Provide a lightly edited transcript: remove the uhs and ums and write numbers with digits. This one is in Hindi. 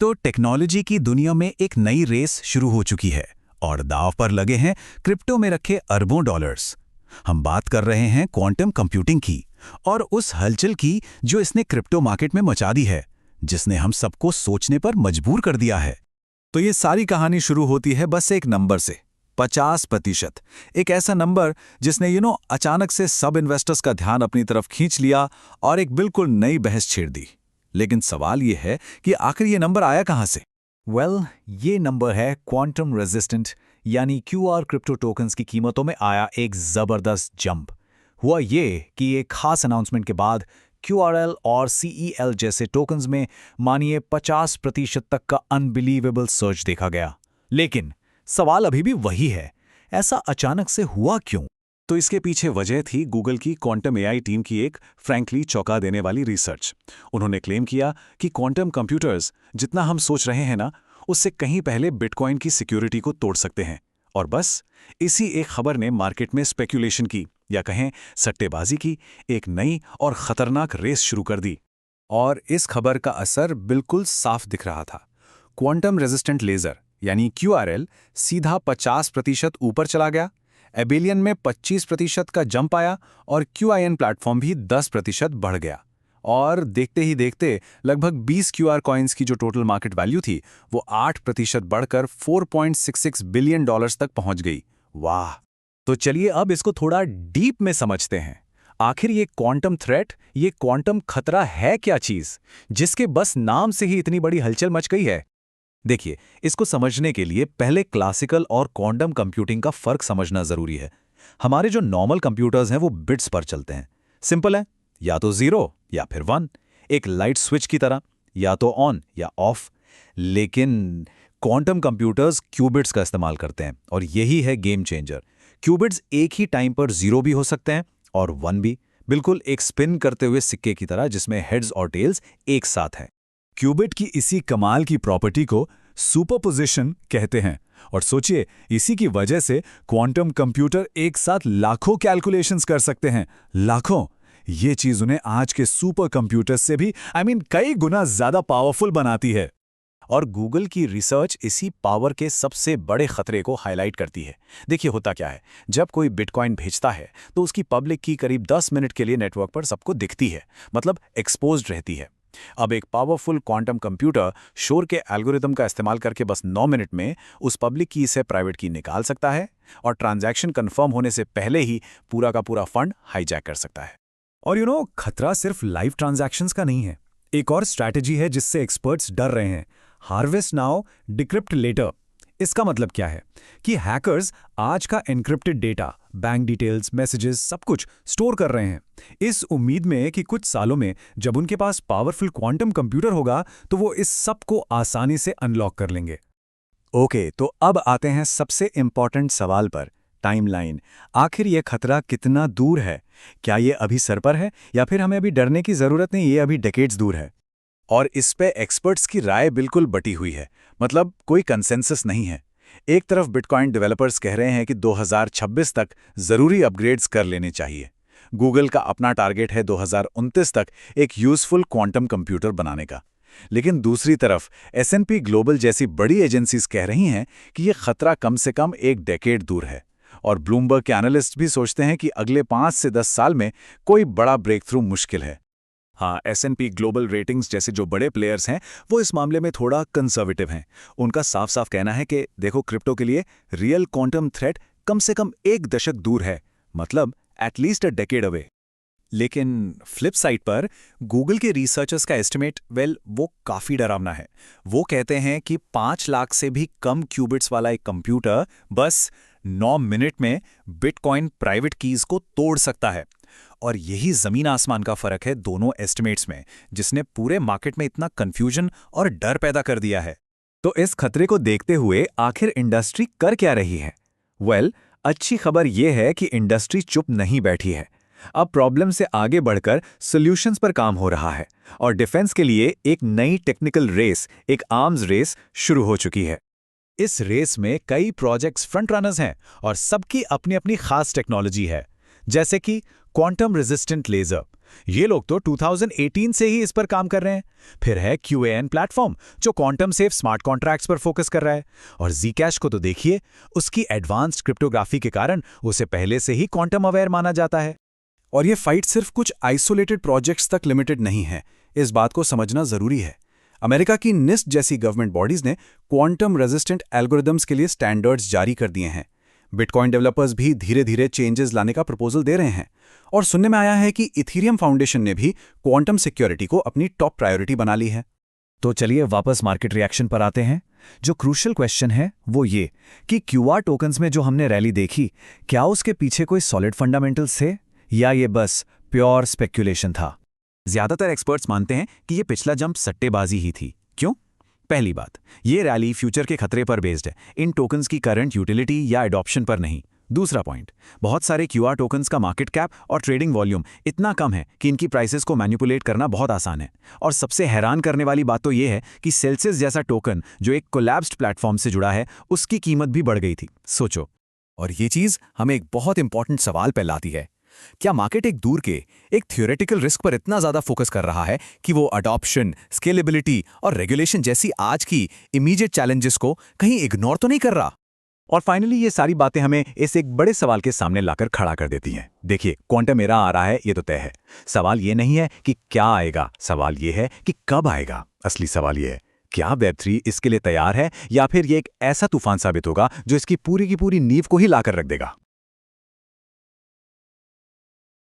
तो टेक्नोलॉजी की दुनिया में एक नई रेस शुरू हो चुकी है और दांव पर लगे हैं क्रिप्टो में रखे अरबों डॉलर्स। हम बात कर रहे हैं क्वांटम कंप्यूटिंग की और उस हलचल की जो इसने क्रिप्टो मार्केट में मचा दी है, जिसने हम सबको सोचने पर मजबूर कर दिया है। तो ये सारी कहानी शुरू होती है बस एक नंबर से, 50%। एक ऐसा नंबर जिसने अचानक से सब इन्वेस्टर्स का ध्यान अपनी तरफ खींच लिया और एक बिल्कुल नई बहस छेड़ दी। लेकिन सवाल ये है कि आखिर ये नंबर आया कहां से? ये नंबर है क्वांटम रेजिस्टेंट यानी क्यूआर क्रिप्टो टोकन्स की कीमतों में आया एक जबरदस्त जंप। हुआ ये कि एक खास अनाउंसमेंट के बाद QRL और CEL जैसे टोकन्स में मानिए 50% तक का अनबिलीवेबल सर्च देखा गया। लेकिन सवाल अभी भी वही है, ऐसा अचानक से हुआ क्यों? तो इसके पीछे वजह थी गूगल की क्वांटम AI टीम की एक फ्रैंकली चौंका देने वाली रिसर्च। उन्होंने क्लेम किया कि क्वांटम कंप्यूटर्स जितना हम सोच रहे हैं ना, उससे कहीं पहले बिटकॉइन की सिक्योरिटी को तोड़ सकते हैं। और बस इसी एक खबर ने मार्केट में स्पेक्यूलेशन की या कहें सट्टेबाजी की एक नई और खतरनाक रेस शुरू कर दी। और इस खबर का असर बिल्कुल साफ दिख रहा था। क्वांटम रेजिस्टेंट लेजर यानी QRL सीधा 50% ऊपर चला गया, एबिलियन में 25% का जंप आया और QIN प्लेटफॉर्म भी 10% बढ़ गया। और देखते ही देखते लगभग 20 QR कॉइन्स की जो टोटल मार्केट वैल्यू थी वो 8% बढ़कर $4.66 बिलियन तक पहुंच गई। वाह! तो चलिए अब इसको थोड़ा डीप में समझते हैं। आखिर ये क्वांटम थ्रेट, ये क्वांटम खतरा है क्या चीज, जिसके बस नाम से ही इतनी बड़ी हलचल मच गई है? देखिए, इसको समझने के लिए पहले क्लासिकल और क्वांटम कंप्यूटिंग का फर्क समझना जरूरी है। हमारे जो नॉर्मल कंप्यूटर्स हैं वो बिट्स पर चलते हैं। सिंपल है, या तो 0 या फिर 1, एक लाइट स्विच की तरह, या तो ऑन या ऑफ। लेकिन क्वांटम कंप्यूटर्स क्यूबिट्स का इस्तेमाल करते हैं और यही है गेम चेंजर। क्यूबिट्स एक ही टाइम पर 0 भी हो सकते हैं और 1 भी, बिल्कुल एक स्पिन करते हुए सिक्के की तरह जिसमें हेड्स और टेल्स एक साथ हैं। क्यूबिट की इसी कमाल की प्रॉपर्टी को सुपरपोजिशन कहते हैं। और सोचिए, इसी की वजह से क्वांटम कंप्यूटर एक साथ लाखों कैलकुलेशंस कर सकते हैं। लाखों! ये चीज उन्हें आज के सुपर कंप्यूटर्स से भी कई गुना ज्यादा पावरफुल बनाती है। और गूगल की रिसर्च इसी पावर के सबसे बड़े खतरे को हाईलाइट करती है। देखिए होता क्या है, जब कोई बिटकॉइन भेजता है तो उसकी पब्लिक की करीब 10 मिनट के लिए नेटवर्क पर सबको दिखती है, मतलब एक्सपोज्ड रहती है। अब एक पावरफुल क्वांटम कंप्यूटर शोर के एल्गोरिदम का इस्तेमाल करके बस 9 मिनट में उस पब्लिक की से प्राइवेट की निकाल सकता है और ट्रांजैक्शन कंफर्म होने से पहले ही पूरा का पूरा फंड हाईजैक कर सकता है। और खतरा सिर्फ लाइव ट्रांजैक्शंस का नहीं है। एक और स्ट्रैटेजी है जिससे एक्सपर्ट्स डर रहे हैं, हार्वेस्ट नाउ डिक्रिप्ट लेटर। इसका मतलब क्या है कि हैकर्स आज का encrypted data, bank details, messages, सब कुछ स्टोर कर रहे हैं, इस उम्मीद में कि कुछ सालों में जब उनके पास पावरफुल क्वांटम कंप्यूटर होगा तो वो इस सब को आसानी से अनलॉक कर लेंगे। ओके, तो अब आते हैं सबसे इंपॉर्टेंट सवाल पर, टाइमलाइन। आखिर ये खतरा कितना दूर है? क्या ये अभी सर पर है या फिर हमें अभी डरने की जरूरत नहीं, ये अभी डेकेड्स दूर है? और इस पे एक्सपर्ट्स की राय बिल्कुल बटी हुई है, मतलब कोई कंसेंसस नहीं है। एक तरफ बिटकॉइन डेवलपर्स कह रहे हैं कि 2026 तक जरूरी अपग्रेड्स कर लेने चाहिए। गूगल का अपना टारगेट है 2029 तक एक यूजफुल क्वांटम कंप्यूटर बनाने का। लेकिन दूसरी तरफ S&P ग्लोबल जैसी बड़ी एजेंसीज कह रही हैं कि ये खतरा कम से कम एक डेकेड दूर है। और ब्लूमबर्ग के एनालिस्ट भी सोचते हैं कि अगले 5 से 10 साल में कोई बड़ा ब्रेक थ्रू मुश्किल है। हाँ, S&P ग्लोबल रेटिंग्स जैसे जो बड़े प्लेयर्स हैं वो इस मामले में थोड़ा कंजर्वेटिव हैं। उनका साफ साफ कहना है कि देखो, क्रिप्टो के लिए रियल क्वांटम थ्रेट कम से कम 1 दशक दूर है, मतलब एटलीस्ट अ डेकेड अवे। लेकिन फ्लिप साइड पर गूगल के रिसर्चर्स का एस्टिमेट वो काफ़ी डरावना है। वो कहते हैं कि 5 लाख से भी कम क्यूबिट्स वाला एक कंप्यूटर बस 9 मिनट में बिटकॉइन प्राइवेट कीज को तोड़ सकता है। और यही जमीन आसमान का फर्क है दोनों एस्टिमेट्स में, जिसने पूरे मार्केट में इतना कंफ्यूजन और डर पैदा कर दिया है। तो इस खतरे को देखते हुए आखिर इंडस्ट्री कर क्या रही है? अच्छी खबर यह है कि इंडस्ट्री चुप नहीं बैठी है। अब प्रॉब्लम से आगे बढ़कर सॉल्यूशंस पर काम हो रहा है और डिफेंस के लिए एक नई टेक्निकल रेस, एक आर्म्स रेस शुरू हो चुकी है। इस रेस में कई प्रोजेक्ट्स फ्रंट रनर्स हैं और सबकी अपनी अपनी खास टेक्नोलॉजी है। जैसे कि क्वांटम रेजिस्टेंट लेजर। ये लोग तो 2018 से ही इस पर काम कर रहे हैं। फिर है QAN प्लेटफॉर्म, जो क्वांटम सेफ स्मार्ट कॉन्ट्रैक्ट्स पर फोकस कर रहा है। और Zcash को तो देखिए, उसकी एडवांस्ड क्रिप्टोग्राफी के कारण उसे पहले से ही क्वांटम अवेयर माना जाता है। और ये फाइट सिर्फ कुछ आइसोलेटेड प्रोजेक्ट्स तक लिमिटेड नहीं है, इस बात को समझना जरूरी है। अमेरिका की NIST जैसी गवर्नमेंट बॉडीज ने क्वांटम रेजिस्टेंट एल्गोरिदम्स के लिए स्टैंडर्ड्स जारी कर दिए हैं। बिटकॉइन डेवलपर्स भी धीरे धीरे चेंजेस लाने का प्रपोजल दे रहे हैं। और सुनने में आया है कि इथीरियम फाउंडेशन ने भी क्वांटम सिक्योरिटी को अपनी टॉप प्रायोरिटी बना ली है। तो चलिए वापस मार्केट रिएक्शन पर आते हैं। जो क्रूशियल क्वेश्चन है वो ये कि QR टोकन्स में जो हमने रैली देखी, क्या उसके पीछे कोई सॉलिड फंडामेंटल्स थे या ये बस प्योर स्पेक्यूलेशन था? ज्यादातर एक्सपर्ट्स मानते हैं कि ये पिछला जंप सट्टेबाजी ही थी। क्यों? पहली बात, ये रैली फ्यूचर के खतरे पर बेस्ड है, इन टोकन्स की करंट यूटिलिटी या एडॉप्शन पर नहीं। दूसरा पॉइंट, बहुत सारे QR टोकन्स का मार्केट कैप और ट्रेडिंग वॉल्यूम इतना कम है कि इनकी प्राइसेस को मैनिपुलेट करना बहुत आसान है। और सबसे हैरान करने वाली बात तो ये है कि सेल्सियस जैसा टोकन जो एक कोलैप्स्ड प्लेटफॉर्म से जुड़ा है, उसकी कीमत भी बढ़ गई थी। सोचो। और ये चीज हमें एक बहुत इंपॉर्टेंट सवाल पर लाती है, क्या मार्केट एक दूर के एक थ्योरेटिकल रिस्क पर इतना ज्यादा फोकस कर रहा है कि वो अडॉप्शन, स्केलेबिलिटी और रेगुलेशन जैसी आज की इमीडिएट चैलेंजेस को कहीं इग्नोर तो नहीं कर रहा? और फाइनली ये सारी बातें हमें इस एक बड़े सवाल के सामने लाकर खड़ा कर देती हैं। देखिए, क्वांटम एरा आ रहा है, ये तो तय है। सवाल ये नहीं है कि क्या आएगा, सवाल ये है कि कब आएगा। असली सवाल ये है, क्या Web3 इसके लिए तैयार है या फिर ये एक ऐसा तूफान साबित होगा जो इसकी पूरी की पूरी नींव को ही लाकर रख देगा।